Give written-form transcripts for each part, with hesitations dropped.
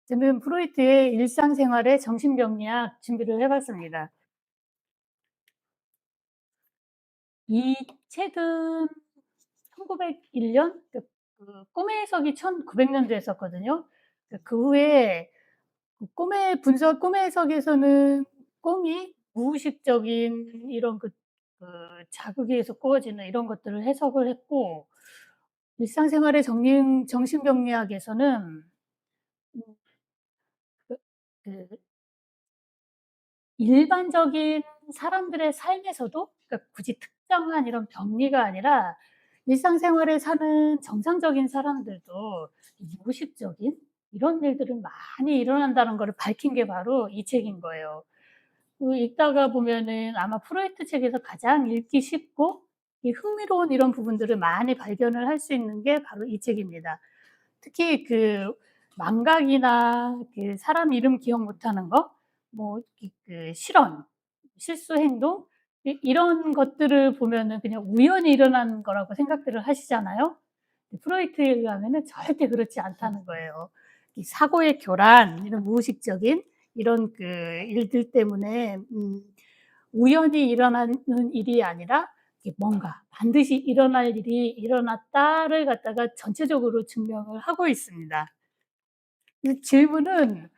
저는 프로이트의 일상생활의 정신병리학 준비를 해 봤습니다. 이 책은 1901 년 꿈의 해석이 1900 년도에 썼거든요. 그 후에 꿈의 해석에서는 꿈이 무의식적인 이런 자극에 의해서 꾸어지는 이런 것들을 해석을 했고, 일상생활의 정신병리학에서는 음 그 그 일반적인 사람들의 삶에서도, 그러니까 굳이 특정한 이런 병리가 아니라 일상생활에 사는 정상적인 사람들도 이 무의식적인 이런 일들은 많이 일어난다는 거를 밝힌 게 바로 이 책인 거예요. 읽다가 보면은 아마 프로이트 책에서 가장 읽기 쉽고 이 흥미로운 이런 부분들을 많이 발견을 할 수 있는 게 바로 이 책입니다. 특히 망각이나 사람 이름 기억 못하는 거, 뭐 실언, 실수 행동, 이런 것들을 보면은 그냥 우연히 일어나는 거라고 생각들을 하시잖아요. 프로이트에 의하면은 절대 그렇지 않다는 거예요. 이 사고의 교란, 이런 무의식적인 이런 일들 때문에 우연히 일어나는 일이 아니라 이게 뭔가 반드시 일어날 일이 일어났다를 갖다가 전체적으로 증명을 하고 있습니다. 이 질문은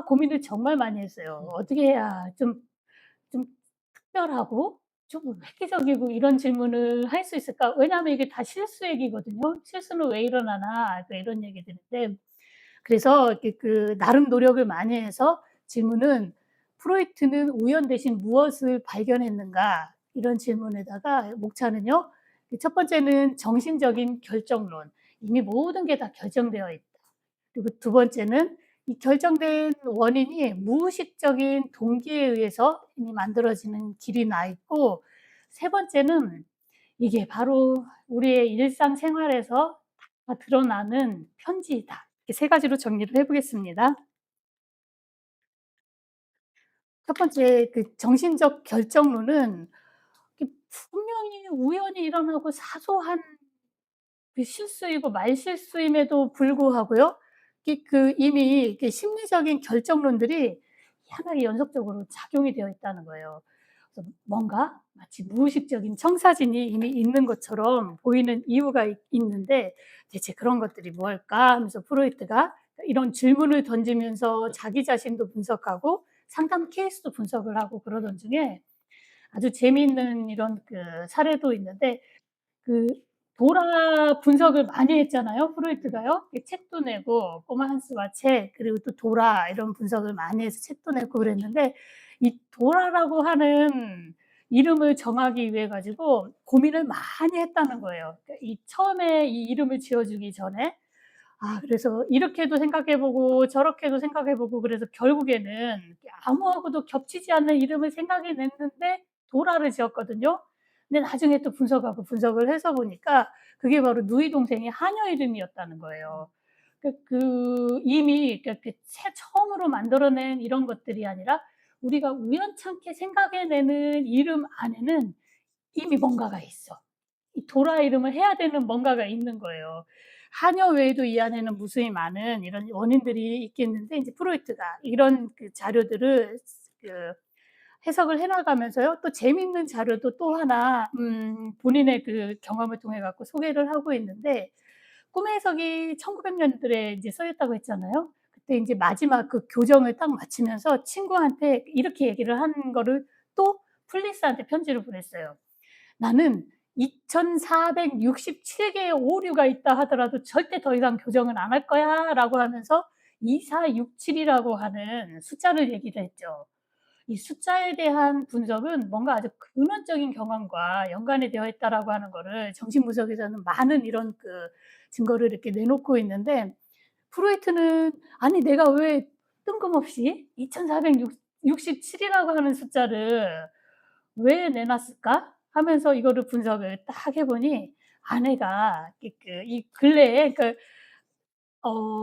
고민을 정말 많이 했어요. 어떻게 해야 좀 특별하고 좀 획기적이고 이런 질문을 할 수 있을까? 왜냐하면 이게 다 실수 얘기거든요. "실수는 왜 일어나나?" 이런 얘기들인데, 그래서 이렇게 나름 노력을 많이 해서 질문은 '프로이트는 우연 대신 무엇을 발견했는가?' 이런 질문에다가 목차는요. 첫 번째는 정신적인 결정론. 이미 모든 게 다 결정되어 있다. 그리고 두 번째는 이 결정된 원인이 무의식적인 동기에 의해서 이미 만들어지는 길이 나 있고, 세 번째는 이게 바로 우리의 일상생활에서 다 드러나는 편지이다. 이렇게 세 가지로 정리를 해 보겠습니다. 첫 번째 정신적 결정론은 분명히 우연히 일어나고 사소한 실수이고 말실수임에도 불구하고요. 이미 심리적인 결정론들이 하나의 연속적으로 작용이 되어 있다는 거예요. 그래서 뭔가 마치 무의식적인 청사진이 이미 있는 것처럼 보이는 이유가 있는데 '대체 그런 것들이 뭘까?' 하면서 프로이트가 이런 질문을 던지면서 자기 자신도 분석하고 상담 케이스도 분석을 하고 그러던 중에 아주 재미있는 이런 사례도 있는데, 그 도라 분석을 많이 했잖아요, 프로이트가요. 책도 내고 꼬마 한스와 책, 그리고 또 도라 이런 분석을 많이 해서 책도 내고 그랬는데, 이 도라라고 하는 이름을 정하기 위해 가지고 고민을 많이 했다는 거예요. 그러니까 이 처음에 이 이름을 지어 주기 전에. 그래서 이렇게도 생각해 보고 저렇게도 생각해 보고, 그래서 결국에는 아무하고도 겹치지 않는 이름을 생각해 냈는데 도라를 지었거든요. 근데 나중에 또 분석하고 분석을 해서 보니까 그게 바로 누이 동생의 하녀 이름이었다는 거예요. 이미 처음으로 만들어낸 이런 것들이 아니라 우리가 우연찮게 생각해 내는 이름 안에는 이미 뭔가가 있어. 이 도라 이름을 해야 되는 뭔가가 있는 거예요. 한여 외에도 이 안에는 무수히 많은 이런 원인들이 있겠는데, 인제 프로이트가 이런 자료들을 그 해석을 해 나가면서요. 또 재미있는 자료도 또 하나 본인의 경험을 통해 갖고 소개를 하고 있는데, 꿈의 해석이 1900 년들에 인제 쓰였다고 했잖아요. 그때 인제 마지막 교정을 딱 마치면서 친구한테 이렇게 얘기를 한 거를 또 풀리스한테 편지를 보냈어요. "나는 2,467 개의 오류가 있다 하더라도 절대 더 이상 교정은 안 할 거야."라고 하면서 2467 이라고 하는 숫자를 얘기를 했죠. 이 숫자에 대한 분석은 뭔가 아주 근원적인 경험과 연관이 되어 있다라고 하는 거를 정신분석에서는 많은 이런 증거를 이렇게 내놓고 있는데, 프로이트는 '아니 내가 왜 뜬금없이 2,467 이라고 하는 숫자를 왜 내놨을까?' 하면서 이거를 분석을 딱 해 보니, 아내가 이 근래에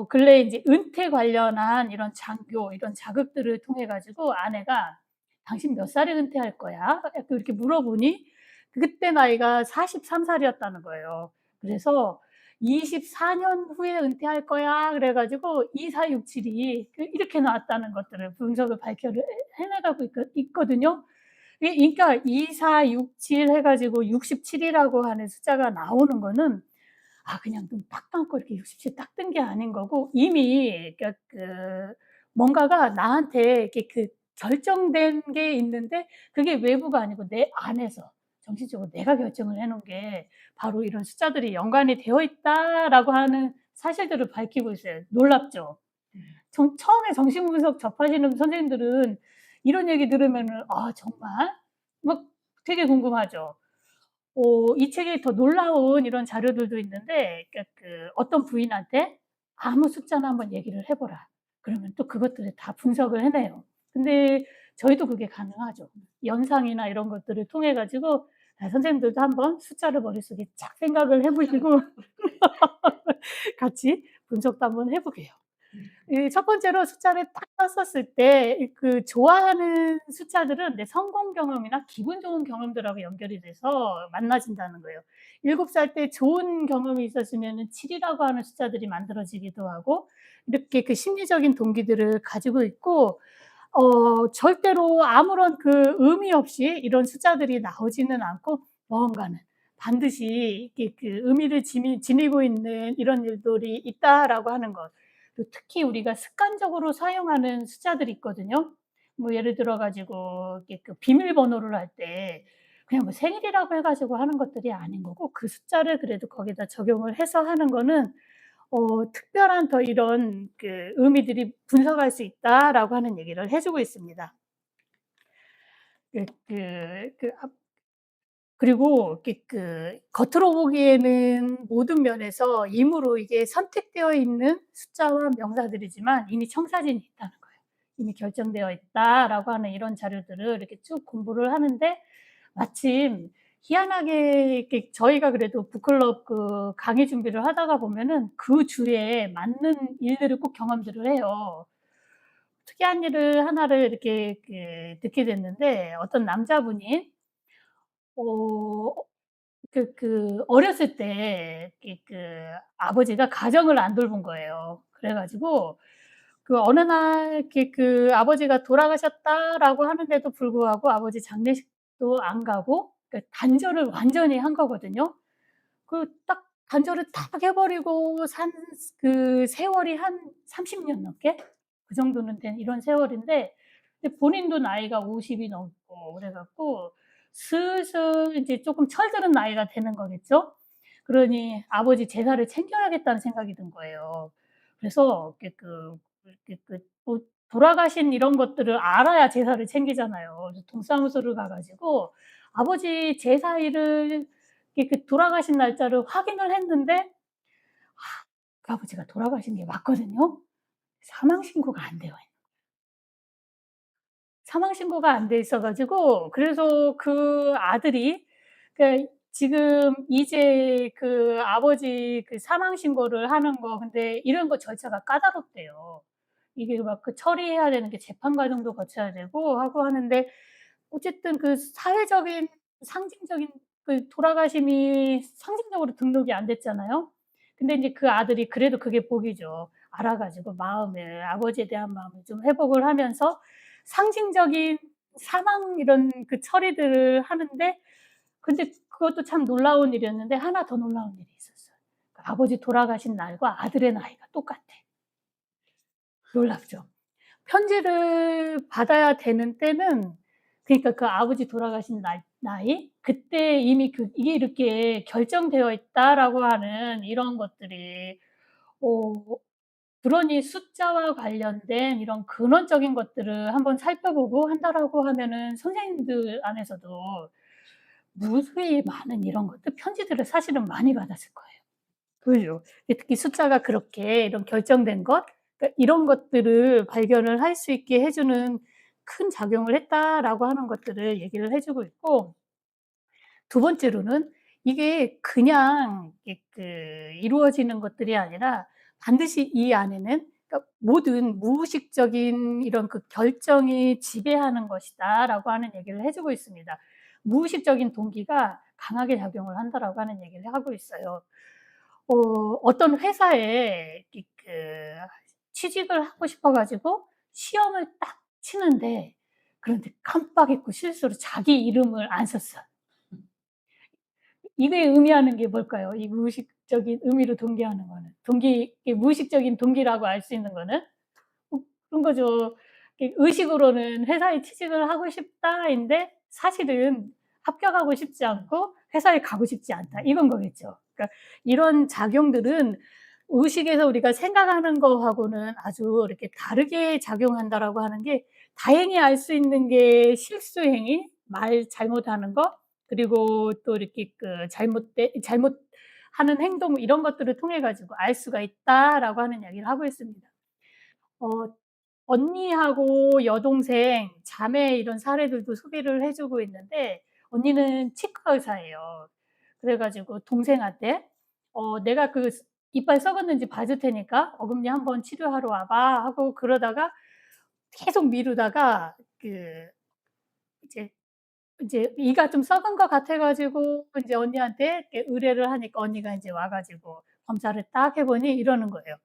근래에 인제 은퇴 관련한 이런 장교, 이런 자극들을 통해 가지고 아내가 "당신 몇 살에 은퇴할 거야?" 약간 이렇게 물어보니 그때 나이가 43 살이었다는 거예요. 그래서 "24년 후에 은퇴할 거야." 그래 가지고 2467이 이렇게 나왔다는 것들을 분석을 발표를 해 나가고 있거든요. 그러니까 2467 해 가지고 67 이라고 하는 숫자가 나오는 거는 그냥 눈 딱 감고 이렇게 67 딱 뜬 게 아닌 거고, 이미 그러니까 뭔가가 나한테 이렇게 결정된 게 있는데, 그게 외부가 아니고 내 안에서 정신적으로 내가 결정을 해 놓은 게 바로 이런 숫자들이 연관이 되어 있다라고 하는 사실들을 밝히고 있어요. 놀랍죠? 처음에 정신분석 접하시는 선생님들은 이런 얘기 들으면은 '아 정말?' 막 되게 궁금하죠. 이 책에 더 놀라운 이런 자료들도 있는데, 그러니까 어떤 부인한테 "아무 숫자나 한번 얘기를 해 보라." 그러면 또 그것들을 다 분석을 해내요. 근데 저희도 그게 가능하죠. 연상이나 이런 것들을 통해 가지고 선생님들도 한번 숫자를 머릿속에 쫙 생각을 해 보시고 같이 분석도 한번 해 보게요. 이 첫 번째로 숫자를 딱 떴었을 때 좋아하는 숫자들은 내 성공 경험이나 기분 좋은 경험들하고 연결이 돼서 만나진다는 거예요. 7살 때 좋은 경험이 있었으면은 7 이라고 하는 숫자들이 만들어지기도 하고, 이렇게 심리적인 동기들을 가지고 있고, 절대로 아무런 의미 없이 이런 숫자들이 나오지는 않고, 무언가는 반드시 이렇게 의미를 지니고 있는 이런 일들이 있다라고 하는 것. 특히 우리가 습관적으로 사용하는 숫자들이 있거든요. 뭐 예를 들어 가지고 이렇게 비밀번호를 할 때 그냥 뭐 생일이라고 해 가지고 하는 것들이 아닌 거고, 그 숫자를 그래도 거기다 적용을 해서 하는 거는 특별한 더 이런 의미들이 분석할 수 있다라고 하는 얘기를 해 주고 있습니다. 그 그 그 앞 그리고 이렇게 겉으로 보기에는 모든 면에서 임의로 이게 선택되어 있는 숫자와 명사들이지만 이미 청사진이 있다는 거예요. 이미 결정되어 있다라고 하는 이런 자료들을 이렇게 쭉 공부를 하는데, 마침 희한하게 이렇게 저희가 그래도 북클럽 강의 준비를 하다가 보면은 그 주에 맞는 일들을 꼭 경험들을 해요. 특이한 일을 하나를 이렇게 듣게 됐는데, 어떤 남자분이 어 어렸을 때 아버지가 가정을 안 돌본 거예요. 그래 가지고 어느 날 이렇게 아버지가 돌아가셨다라고 하는데도 불구하고 아버지 장례식도 안 가고 단절을 완전히 한 거거든요. 딱 단절을 딱 해 버리고 산 세월이 한 30년 넘게 그 정도는 된 이런 세월인데, 근데 본인도 나이가 50이 넘고 그래 갖고 슬슬 인제 쪼끔 철드는 나이가 되는 거겠죠. 그러니 아버지 제사를 챙겨야겠다는 생각이 든 거예요. 그래서 뭐 돌아가신 이런 것들을 알아야 제사를 챙기잖아요. 그래서 동사무소를 가 가지고 아버지 제사일을 돌아가신 날짜를 확인을 했는데, 그 아버지가 돌아가신 게 맞거든요. 사망 신고가 안 되어 있는, 사망 신고가 안 돼 있어 가지고, 그래서 그 아들이 지금 이제 아버지 사망 신고를 하는 거, 근데 이런 거 절차가 까다롭대요. 이게 막 처리해야 되는 게 재판 과정도 거쳐야 되고 하고 하는데, 어쨌든 사회적인 상징적인 돌아가심이 상징적으로 등록이 안 됐잖아요. 근데 인제 그 아들이 그래도 그게 복이죠. 알아 가지고 마음을, 아버지에 대한 마음을 좀 회복을 하면서 상징적인 사망 이런 처리들을 하는데, 근데 그것도 참 놀라운 일이었는데 하나 더 놀라운 일이 있었어요. 아버지 돌아가신 날과 아들의 나이가 똑같아. 놀랍죠. 편지를 받아야 되는 때는, 그러니까 아버지 돌아가신 나이 그때 이미 이게 이렇게 결정되어 있다라고 하는 이런 것들이, 어 그러니 숫자와 관련된 이런 근원적인 것들을 한번 살펴보고 한다라고 하면은 선생님들 안에서도 무수히 많은 이런 것들 편지들을 사실은 많이 받았을 거예요. 그죠. 특히 숫자가 그렇게 이런 결정된 것, 이런 것들을 발견을 할 수 있게 해 주는 큰 작용을 했다라고 하는 것들을 얘기를 해 주고 있고, 두 번째로는 이게 그냥 이루어지는 것들이 아니라 반드시 이 안에는, 그러니까 모든 무의식적인 이런 결정이 지배하는 것이다라고 하는 얘기를 해 주고 있습니다. 무의식적인 동기가 강하게 작용을 한다라고 하는 얘기를 하고 있어요. 어떤 회사에 취직을 하고 싶어 가지고 시험을 딱 치는데, 그런데 깜빡 잊고 실수로 자기 이름을 안 썼어. 이게 의미하는 게 뭘까요? 이 무의식적인 의미로 동기하는 거는. 이 무의식적인 동기라고 알 수 있는 거는 그런 거죠. 의식으로는 '회사에 취직을 하고 싶다.'인데 사실은 '합격하고 싶지 않고 회사에 가고 싶지 않다.' 이건 거겠죠. 그러니까 이런 작용들은 의식에서 우리가 생각하는 거하고는 아주 이렇게 다르게 작용한다라고 하는 게, 다행히 알 수 있는 게 실수 행위, 말 잘못하는 거, 그리고 또 이렇게 잘못하는 행동, 이런 것들을 통해 가지고 알 수가 있다라고 하는 이야기를 하고 있습니다. 어 언니하고 여동생, 자매 이런 사례들도 소개를 해 주고 있는데, 언니는 치과 의사예요. 그래 가지고 동생한테 "내가 이빨 썩었는지 봐줄 테니까 어금니 한번 치료하러 와 봐." 하고, 그러다가 계속 미루다가 이제 이가 좀 썩은 것 같아 가지고 인제 언니한테 이렇게 의뢰를 하니까, 언니가 인제 와 가지고 검사를 딱 해 보니 이러는 거예요.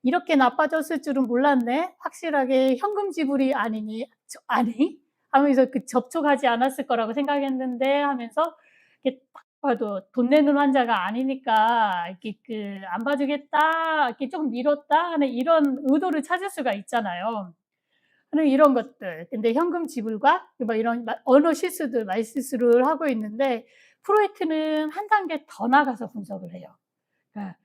"이렇게 나빠졌을 줄은 몰랐네. 확실하게 현금 지불이 아니니 아니?" 하면서 "접촉하지 않았을 거라고 생각했는데." 하면서, 이렇게 딱 봐도 돈 내는 환자가 아니니까 이렇게 "안 봐 주겠다." 이렇게 쪼금 미뤘다 하는 이런 의도를 찾을 수가 있잖아요. 하는 이런 것들. 근데 현금 지불과 이런 언어 실수들, 말 실수를 하고 있는데, 프로이트는 한 단계 더 나가서 분석을 해요. 그러니까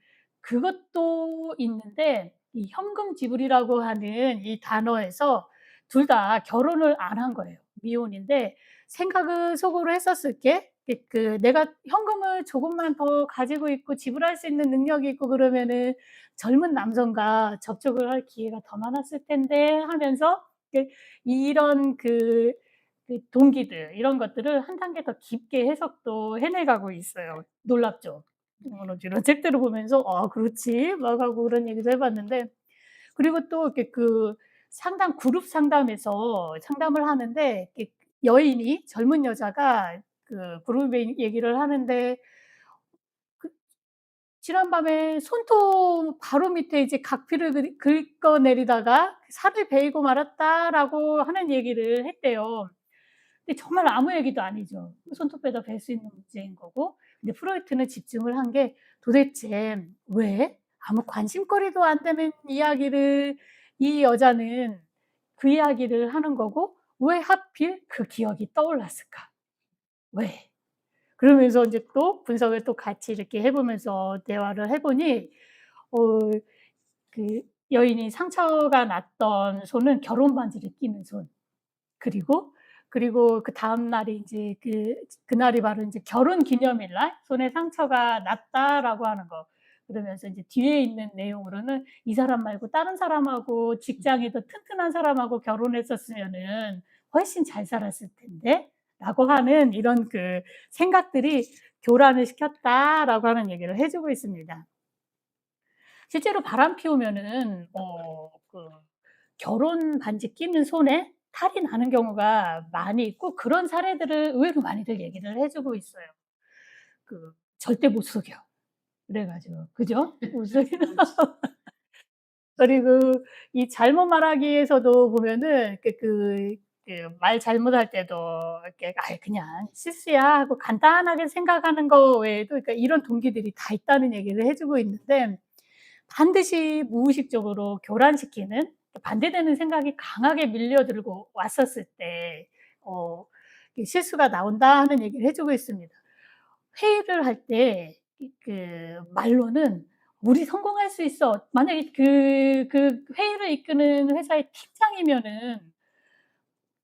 그것도 있는데, 이 현금 지불이라고 하는 이 단어에서 둘 다 결혼을 안 한 거예요. 미혼인데 생각을 속으로 했었을 게, 내가 현금을 조금만 더 가지고 있고 지불할 수 있는 능력이 있고 그러면은 젊은 남성과 접촉을 할 기회가 더 많았을 텐데 하면서, 이런 동기들, 이런 것들을 한 단계 더 깊게 해석도 해 내가고 있어요. 놀랍죠? 이런 책들을 보면서 '아 그렇지.' 막 하고 그런 얘기도 해 봤는데, 그리고 또 이렇게 그룹 상담에서 상담을 하는데, 이렇게 여인이, 젊은 여자가 그룹에 얘기를 하는데, 그 지난밤에 손톱 바로 밑에 이제 각피를 긁어내리다가 살을 베이고 말았다라고 하는 얘기를 했대요. 근데 정말 아무 얘기도 아니죠. 손톱에다 벨 수 있는 문제인 거고. 근데 프로이트는 집중을 한 게, 도대체 왜 아무 관심거리도 안 되는 이야기를 이 여자는 그 이야기를 하는 거고, 왜 하필 그 기억이 떠올랐을까? 왜? 그러면서 인제 또 분석을 또 같이 이렇게 해 보면서 대화를 해 보니, 어 그 여인이 상처가 났던 손은 결혼 반지를 끼는 손. 그리고, 그다음 날이 인제 그날이 바로 인제 결혼 기념일 날 손에 상처가 났다라고 하는 거. 그러면서 인제 뒤에 있는 내용으로는 "이 사람 말고 다른 사람하고, 직장이 더 튼튼한 사람하고 결혼했었으면은 훨씬 잘 살았을 텐데."라고 하는 이런 생각들이 교란을 시켰다라고 하는 얘기를 해 주고 있습니다. 실제로 바람 피우면은 결혼 반지 끼는 손에 탈이 나는 경우가 많이 있고, 그런 사례들을 의외로 많이들 얘기를 해 주고 있어요. 절대 못 속여. 그래 가지고, 그죠? 못 속이는. 그리고 이 잘못 말하기에서도 보면은 말 잘못할 때도 이렇게 '아이 그냥 실수야.' 하고 간단하게 생각하는 거 외에도, 그러니까 이런 동기들이 다 있다는 얘기를 해 주고 있는데, 반드시 무의식적으로 교란시키는, 반대되는 생각이 강하게 밀려들고 왔었을 때 어 이 "실수가 나온다." 하는 얘기를 해 주고 있습니다. 회의를 할 때 말로는 "우리 성공할 수 있어." 만약에 회의를 이끄는 회사의 팀장이면은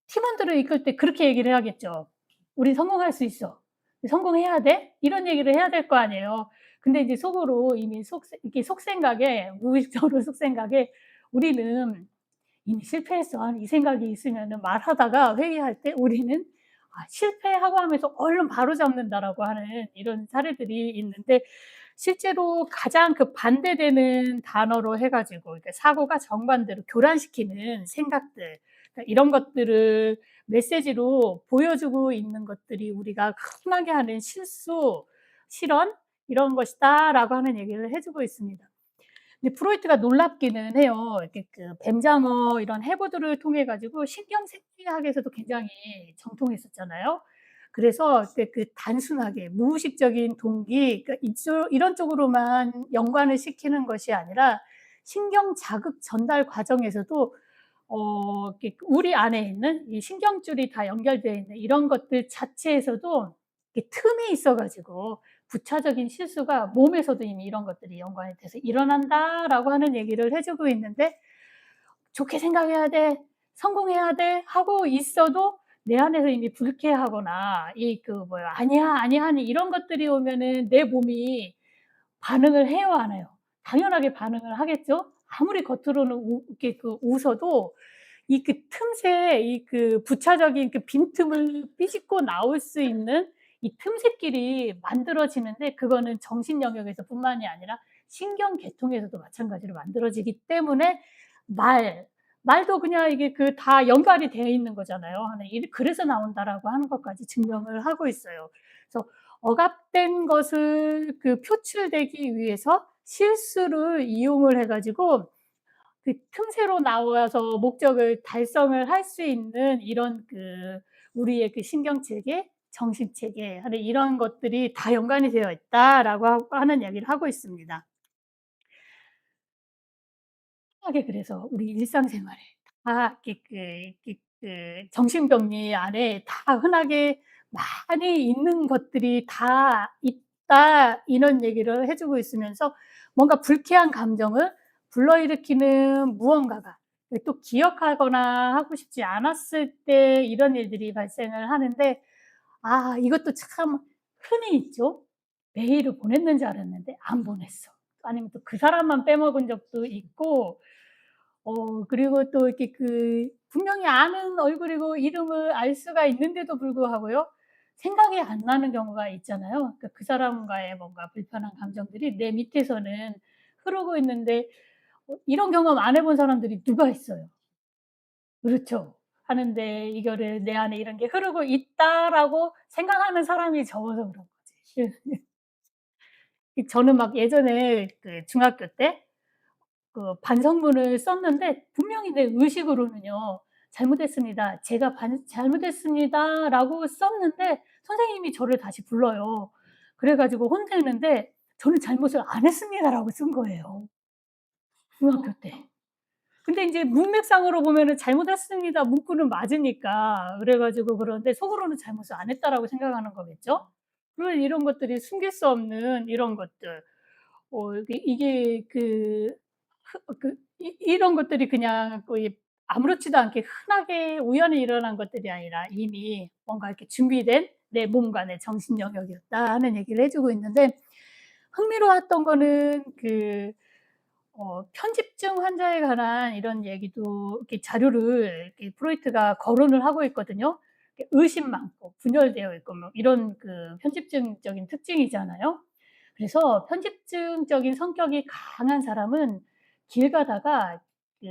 팀원들을 이끌 때 그렇게 얘기를 해야겠죠. "우리 성공할 수 있어. 성공해야 돼." 이런 얘기를 해야 될 거 아니에요. 근데 이제 속으로 이미 속생각에, 무의식적으로 속생각에 '우리는 이미 실패했어.' 하는 이 생각이 있으면은, 말하다가 회의할 때 우리는 '아 실패하고 하면서 얼른 바로잡는다.'라고 하는 이런 사례들이 있는데, 실제로 가장 반대되는 단어로 해 가지고, 그러니까 사고가 정반대로 교란시키는 생각들, 그러니까 이런 것들을 메시지로 보여주고 있는 것들이 우리가 흔하게 하는 실수, 실언, 이런 것이다."라고 하는 얘기를 해 주고 있습니다. 근데 프로이트가 놀랍기는 해요. 이렇게 그 뱀장어 이런 해부들을 통해 가지고 신경생리학에서도 굉장히 정통했었잖아요. 그래서 그 단순하게 무의식적인 동기, 그러니까 이런 쪽으로만 연관을 시키는 것이 아니라 신경 자극 전달 과정에서도 이렇게 우리 안에 있는 이 신경줄이 다 연결되어 있는 이런 것들 자체에서도 이렇게 틈이 있어 가지고 부차적인 실수가 몸에서도 이미 이런 것들이 연관이 돼서 "일어난다."라고 하는 얘기를 해 주고 있는데 '좋게 생각해야 돼. 성공해야 돼.' 하고 있어도 내 안에서 이미 불쾌하거나 이 그 뭐야 '아니야, 아니야.' 하는 이런 것들이 오면은 내 몸이 반응을 해요, 안 해요? 당연하게 반응을 하겠죠. 아무리 겉으로는 이렇게 웃어도 이 틈새 이 부차적인 빈틈을 삐짓고 나올 수 있는 이 틈새끼리 만들어지는데 그거는 정신 영역에서뿐만이 아니라 신경 계통에서도 마찬가지로 만들어지기 때문에 말 말도 그냥 이게 다 연관이 되어 있는 거잖아요. 하는 그래서 나온다라고 하는 것까지 증명을 하고 있어요. 그래서 억압된 것을 표출되기 위해서 실수를 이용을 해 가지고 틈새로 나와서 목적을 달성을 할 수 있는 이런 우리의 신경체계, 정신체계 하는 이런 것들이 다 연관이 되어 있다라고 하는 이야기를 하고 있습니다. 하게 그래서 우리 일상생활에 다 이렇게 정신병리 안에 다 흔하게 많이 있는 것들이 다 있다 이런 얘기를 해 주고 있으면서 뭔가 불쾌한 감정을 불러일으키는 무언가가 또 기억하거나 하고 싶지 않았을 때 이런 일들이 발생을 하는데 이것도 참 흔히 있죠. 메일을 보냈는 줄 알았는데 안 보냈어. 아니면 또 그 사람만 빼먹은 적도 있고 그리고 또 이렇게 분명히 아는 얼굴이고 이름을 알 수가 있는데도 불구하고요. 생각이 안 나는 경우가 있잖아요. 그러니까 그 사람과의 뭔가 불편한 감정들이 내 밑에서는 흐르고 있는데 이런 경험 안 해본 사람들이 누가 있어요. 그렇죠. 하는데 이거를 '내 안에 이런 게 흐르고 있다.'라고 생각하는 사람이 적어서 그런 거지. 저는 막 예전에 중학교 때 반성문을 썼는데 분명히 내 의식으로는요. "잘못했습니다. 제가 잘못했습니다."라고 썼는데 선생님이 저를 다시 불러요. 그래 가지고 혼내는데 저는 "잘못을 안 했습니다."라고 쓴 거예요, 중학교 때. 근데 인제 문맥상으로 보면은 "잘못했습니다." 문구는 맞으니까 그래 가지고 그러는데 속으로는 '잘못을 안 했다.'라고 생각하는 거겠죠? 그런 이런 것들이 숨길 수 없는 이런 것들. 이게 이런 것들이 그냥 거의 아무렇지도 않게 흔하게 우연히 일어난 것들이 아니라 이미 뭔가 이렇게 준비된 내 몸과 내 정신 영역이었다 하는 얘기를 해 주고 있는데 흥미로웠던 거는 편집증 환자에 관한 이런 얘기도 이렇게 자료를 이렇게 프로이트가 거론을 하고 있거든요. 의심 많고 분열되어 있고 뭐 이런 편집증적인 특징이잖아요. 그래서 편집증적인 성격이 강한 사람은 길 가다가 그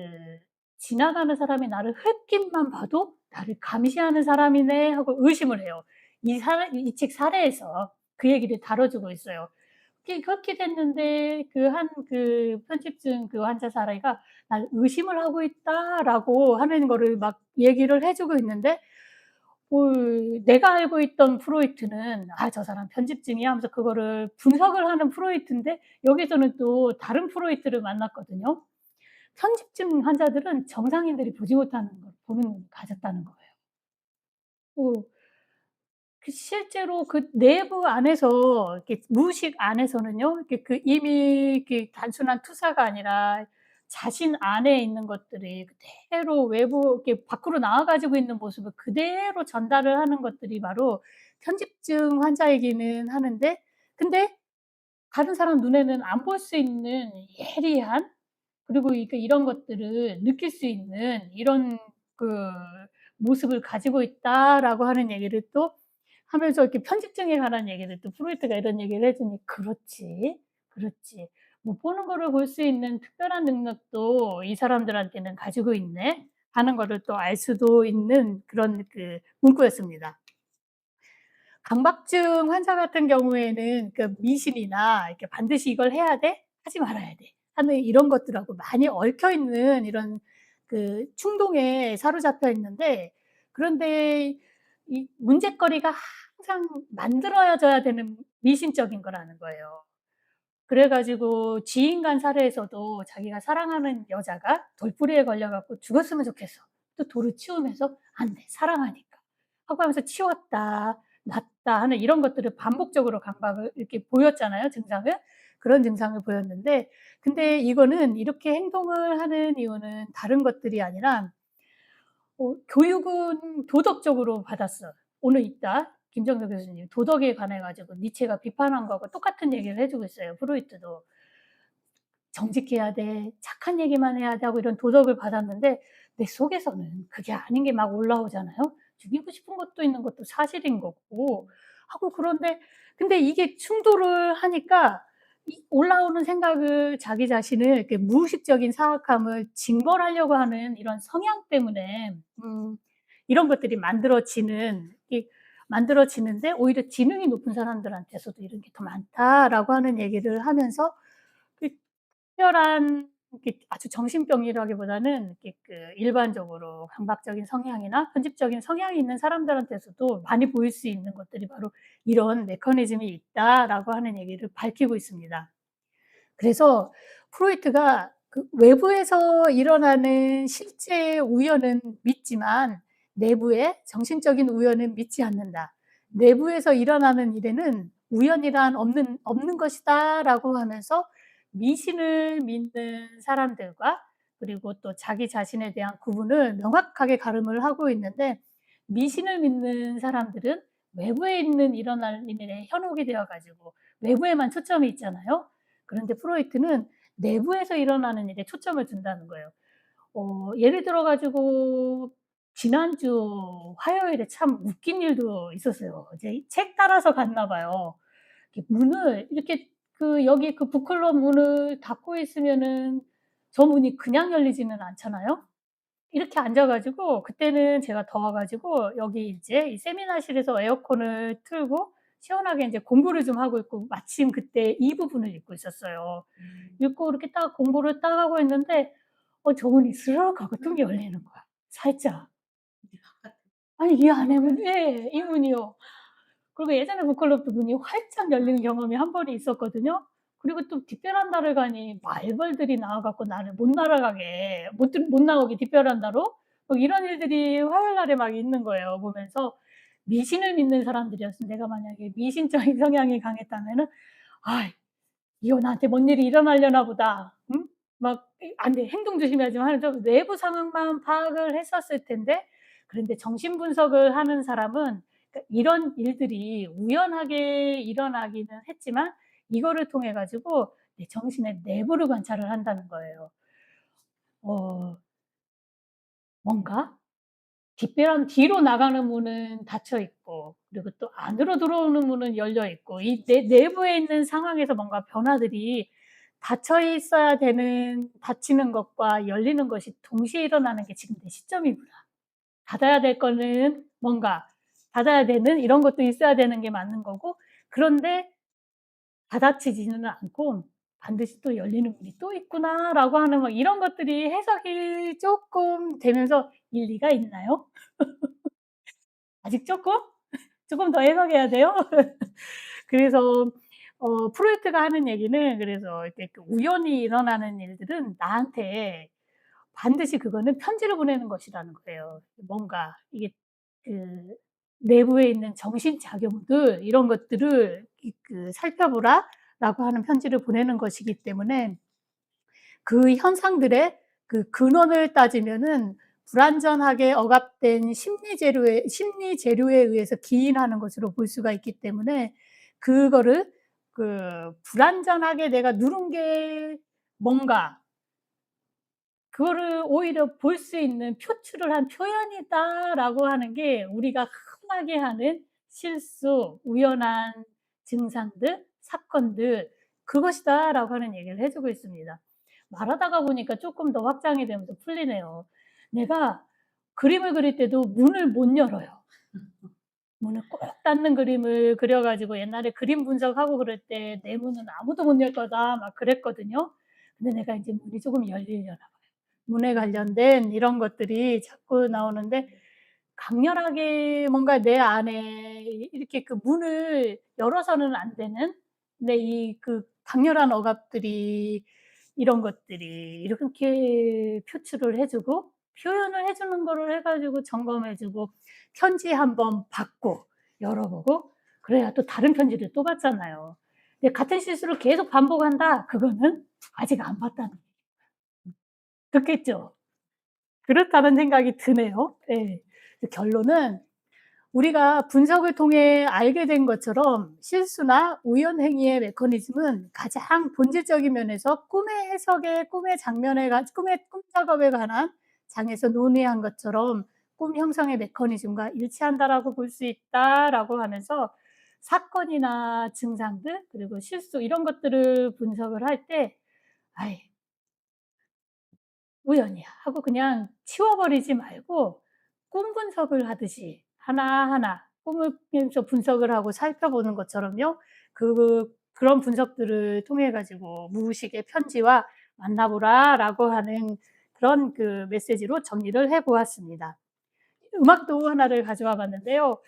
지나가는 사람이 나를 홧김만 봐도 '나를 감시하는 사람이네.' 하고 의심을 해요. 이 책 사례에서 그 얘기를 다뤄 주고 있어요. 그렇게 됐는데 편집증 환자 사례가 "날 의심을 하고 있다."라고 하는 거를 막 얘기를 해 주고 있는데 내가 알고 있던 프로이트는 '아 저 사람 편집증이야.' 하면서 그거를 분석을 하는 프로이트인데 여기서는 또 다른 프로이트를 만났거든요. 편집증 환자들은 정상인들이 보지 못하는 걸 보는 눈을 가졌다는 거예요. 어 실제로 내부 안에서 이렇게 무의식 안에서는요. 이렇게 이미 단순한 투사가 아니라 자신 안에 있는 것들이 그대로 외부 이렇게 밖으로 나와 가지고 있는 모습을 그대로 전달을 하는 것들이 바로 편집증 환자이기는 하는데 근데 다른 사람 눈에는 안 볼 수 있는 예리한 그리고 이런 것들을 느낄 수 있는 이런 그 모습을 가지고 있다라고 하는 얘기를 또 하면서 이렇게 편집증에 관한 얘기를 또 프로이트가 이런 얘기를 해 주니 '그렇지, 그렇지. 못 보는 거를 볼 수 있는 특별한 능력도 이 사람들한테는 가지고 있네.' 하는 거를 또 알 수도 있는 그런 문구였습니다. 강박증 환자 같은 경우에는 그 미신이나 이렇게 '반드시 이걸 해야 돼. 하지 말아야 돼.' 하는 이런 것들하고 많이 얽혀 있는 이런 그 충동에 사로잡혀 있는데, 그런데 이 문제거리가 항상 만들어져야 되는 미신적인 거라는 거예요. 그래 가지고 지인 간 사례에서도 자기가 사랑하는 여자가 돌부리에 걸려 갖고 "죽었으면 좋겠어." 또 돌을 치우면서 "안 돼. 사랑하니까." 하고 하면서 치웠다 놨다 하는 이런 것들을 반복적으로 강박을 이렇게 보였잖아요, 증상을. 그런 증상을 보였는데, 근데 이거는 이렇게 행동을 하는 이유는 다른 것들이 아니라 교육은 도덕적으로 받았어. 오늘 있다 김정덕 교수님 도덕에 관해 가지고 니체가 비판한 거하고 똑같은 얘기를 해 주고 있어요, 프로이트도. "정직해야 돼. 착한 얘기만 해야 돼." 하고 이런 도덕을 받았는데, 내 속에서는 그게 아닌 게 막 올라오잖아요. 죽이고 싶은 것도 있는 것도 사실인 거고 하고, 그런데 근데 이게 충돌을 하니까 이 올라오는 생각을 자기 자신을 이렇게 무의식적인 사악함을 징벌하려고 하는 이런 성향 때문에 이런 것들이 만들어지는데, 오히려 지능이 높은 사람들한테서도 이런 게 더 많다라고 하는 얘기를 하면서 그 특별한 이렇게 아주 정신병이라기보다는 이렇게 그 일반적으로 강박적인 성향이나 편집적인 성향이 있는 사람들한테서도 많이 보일 수 있는 것들이 바로 "이런 메커니즘이 있다."라고 하는 얘기를 밝히고 있습니다. 그래서 프로이트가 그 외부에서 일어나는 실제 우연은 믿지만 내부의 정신적인 우연은 믿지 않는다. "내부에서 일어나는 일에는 우연이란 없는 것이다."라고 하면서 미신을 믿는 사람들과 그리고 또 자기 자신에 대한 구분을 명확하게 가름을 하고 있는데, 미신을 믿는 사람들은 외부에 있는 일어날 일에 현혹이 되어 가지고 외부에만 초점이 있잖아요. 그런데 프로이트는 내부에서 일어나는 일에 초점을 둔다는 거예요. 예를 들어 가지고 지난주 화요일에 참 웃긴 일도 있었어요. 이제 책 따라서 갔나 봐요. 이렇게 문을 이렇게 그 여기 그 북클럽 문을 닫고 있으면은 저 문이 그냥 열리지는 않잖아요. 이렇게 앉아 가지고, 그때는 제가 더워 가지고 여기 이제 이 세미나실에서 에어컨을 틀고 시원하게 인제 공부를 좀 하고 있고, 마침 그때 이 부분을 읽고 있었어요. 읽고 이렇게 딱 공부를 딱 하고 있는데 저 문이 스르륵 하고 뚝 열리는 거야, 살짝. 아니 이 안에 문, 예. 이 문이요. 그리고 예전에 북클럽도 문이 활짝 열리는 경험이 한 번이 있었거든요. 그리고 또 뒷베란다를 가니 말벌들이 나와 갖고 나를 못 날아가게 못 나오게 뒷베란다로 뭐 이런 일들이 화요일 날에 막 있는 거예요, 보면서. 미신을 믿는 사람들이었으면, 내가 만약에 미신적인 성향이 강했다면은 '아이 이거 나한테 뭔 일이 일어나려나 보다.' 막 안 돼. 행동 조심해야지만 하는 좀 내부 상황만 파악을 했었을 텐데, 그런데 정신 분석을 하는 사람은 그러니까 이런 일들이 우연하게 일어나기는 했지만 이거를 통해 가지고 내 정신의 내부를 관찰을 한다는 거예요. 어 뭔가 뒤로 나가는 문은 닫혀 있고, 그리고 또 안으로 들어오는 문은 열려 있고, 이 내부에 있는 상황에서 뭔가 변화들이 닫혀 있어야 되는 닫히는 것과 열리는 것이 동시에 일어나는 게 지금 내 시점이구나. 닫아야 될 거는 뭔가 닫아야 되는 이런 것도 있어야 되는 게 맞는 거고, 그런데 닫아지지는 않고 '반드시 또 열리는 문이 또 있구나.'라고 하는 뭐 이런 것들이 해석이 쪼끔 되면서 '일리가 있나요? 아직 쪼끔? 쪼끔 더 해석해야 돼요?' 그래서 프로이트가 하는 얘기는, 그래서 이렇게 그 우연히 일어나는 일들은 나한테 반드시 그거는 편지를 보내는 것이라는 거예요. 뭔가 이게 그 내부에 있는 정신작용들 이런 것들을 살펴보라라고 하는 편지를 보내는 것이기 때문에, 그 현상들의 그 근원을 따지면은 불완전하게 억압된 심리 재료에 의해서 기인하는 것으로 볼 수가 있기 때문에, 그거를 불완전하게 내가 누른 게 뭔가 그거를 오히려 볼 수 있는 표출을 한 표현이다라고 하는 게 우리가 흔하게 하는 실수, 우연한 증상들, 사건들, 그것이다라고 하는 얘기를 해 주고 있습니다. 말하다가 보니까 쪼끔 더 확장이 되면서 풀리네요. 내가 그림을 그릴 때도 문을 못 열어요. 문을 꼭 닫는 그림을 그려 가지고 옛날에 그림 분석하고 그럴 때 "내 문은 아무도 못 열 거다." 막 그랬거든요. 근데 내가 인제 문이 조금 열리려나 봐요. 문에 관련된 이런 것들이 자꾸 나오는데 강렬하게 뭔가 내 안에 이렇게 그 문을 열어서는 안 되는, 근데 이 그 강렬한 억압들이 이런 것들이 이렇게 표출을 해 주고 표현을 해 주는 거를 해 가지고 점검해 주고 편지 한번 받고 열어 보고 그래야 또 다른 편지를 또 받잖아요. 근데 같은 실수를 계속 반복한다? 그거는 아직 안 봤다는, 그렇겠죠? 그렇다는 생각이 드네요. 예. 그 결론은 우리가 분석을 통해 알게 된 것처럼 실수나 우연 행위의 메커니즘은 가장 본질적인 면에서 꿈의 해석에 꿈의 장면에 꿈의 꿈 작업에 관한 장에서 논의한 것처럼 '꿈 형성의 메커니즘과 일치한다.'라고 볼 수 있다라고 하면서 사건이나 증상들 그리고 실수 이런 것들을 분석을 할 때 '아이 우연이야.' 하고 그냥 치워 버리지 말고 꿈 분석을 하듯이 하나하나 꿈을 계속 분석을 하고 살펴보는 것처럼요. 그런 분석들을 통해 가지고 "무의식의 편지와 만나 보라."라고 하는 그런 그 메시지로 정리를 해 보았습니다. 음악도 하나를 가져와 봤는데요.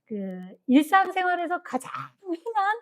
그 일상생활에서 가장 흔한